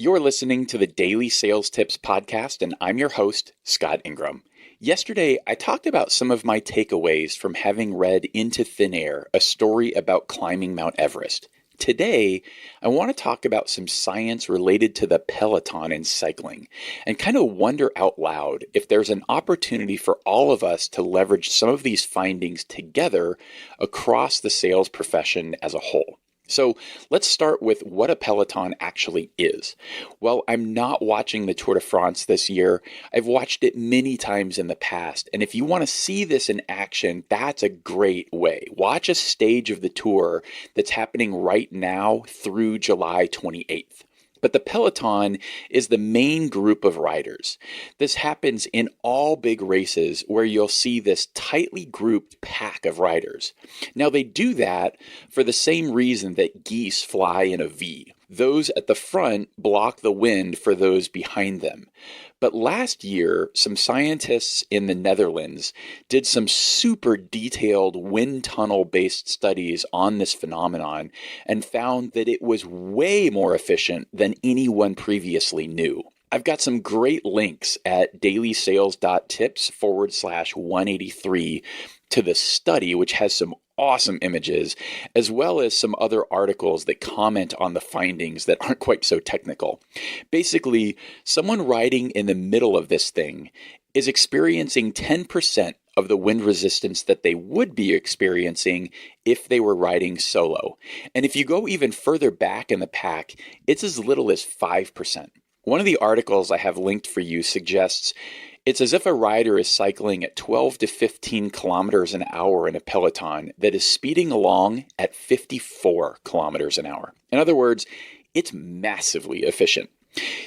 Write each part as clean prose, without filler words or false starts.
You're listening to the Daily Sales Tips Podcast, and I'm your host, Scott Ingram. Yesterday, I talked about some of my takeaways from having read Into Thin Air, a story about climbing Mount Everest. Today, I want to talk about some science related to the Peloton in cycling and kind of wonder out loud if there's an opportunity for all of us to leverage some of these findings together across the sales profession as a whole. So let's start with what a Peloton actually is. Well, I'm not watching the Tour de France this year. I've watched it many times in the past. And if you want to see this in action, that's a great way. Watch a stage of the tour that's happening right now through July 28th. But the Peloton is the main group of riders. This happens in all big races where you'll see this tightly grouped pack of riders. Now, they do that for the same reason that geese fly in a V. Those at the front block the wind for those behind them. But last year, some scientists in the Netherlands did some super detailed wind tunnel-based studies on this phenomenon and found that it was way more efficient than anyone previously knew. I've got some great links at dailysales.tips/183 to the study, which has some awesome images, as well as some other articles that comment on the findings that aren't quite so technical. Basically, someone riding in the middle of this thing is experiencing 10% of the wind resistance that they would be experiencing if they were riding solo. And if you go even further back in the pack, it's as little as 5%. One of the articles I have linked for you suggests it's as if a rider is cycling at 12 to 15 kilometers an hour in a Peloton that is speeding along at 54 kilometers an hour. In other words, it's massively efficient.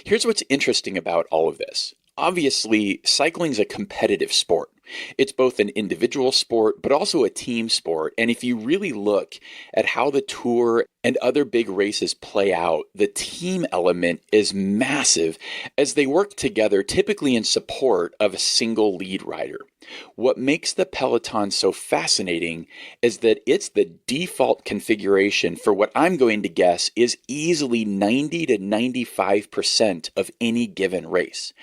Here's what's interesting about all of this. Obviously, cycling is a competitive sport. It's both an individual sport, but also a team sport. And if you really look at how the Tour and other big races play out, the team element is massive as they work together, typically in support of a single lead rider. What makes the Peloton so fascinating is that it's the default configuration for what I'm going to guess is easily 90 to 95% of any given race.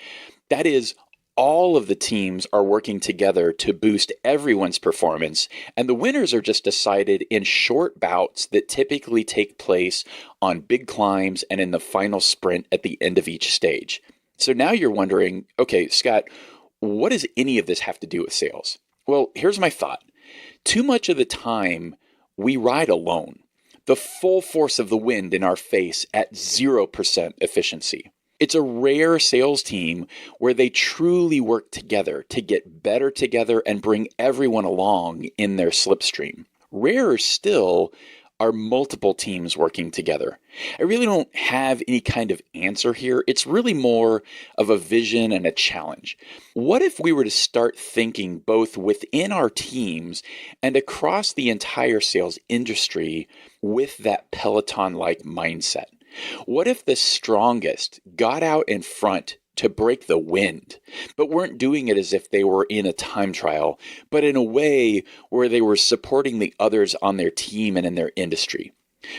That is, all of the teams are working together to boost everyone's performance, and the winners are just decided in short bouts that typically take place on big climbs and in the final sprint at the end of each stage. So now you're wondering, okay, Scott, what does any of this have to do with sales? Well, here's my thought. Too much of the time, we ride alone, the full force of the wind in our face at 0% efficiency. It's a rare sales team where they truly work together to get better together and bring everyone along in their slipstream. Rarer still are multiple teams working together. I really don't have any kind of answer here. It's really more of a vision and a challenge. What if we were to start thinking both within our teams and across the entire sales industry with that Peloton-like mindset? What if the strongest got out in front to break the wind, but weren't doing it as if they were in a time trial, but in a way where they were supporting the others on their team and in their industry,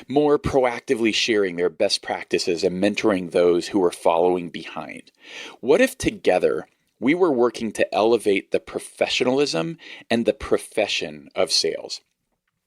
more proactively sharing their best practices and mentoring those who were following behind? What if together we were working to elevate the professionalism and the profession of sales?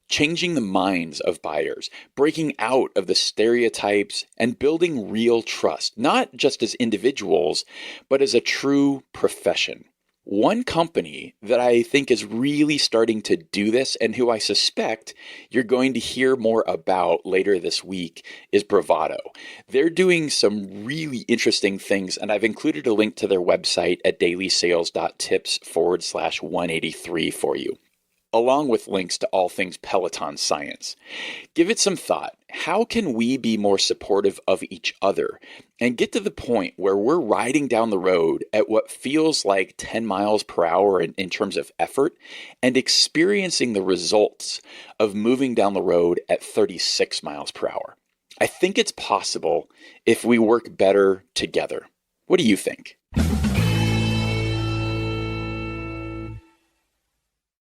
Changing the minds of buyers, breaking out of the stereotypes, and building real trust, not just as individuals, but as a true profession. One company that I think is really starting to do this and who I suspect you're going to hear more about later this week is Bravado. They're doing some really interesting things, and I've included a link to their website at dailysales.tips/183 for you, along with links to all things Peloton science. Give it some thought. How can we be more supportive of each other and get to the point where we're riding down the road at what feels like 10 miles per hour in terms of effort and experiencing the results of moving down the road at 36 miles per hour? I think it's possible if we work better together. What do you think?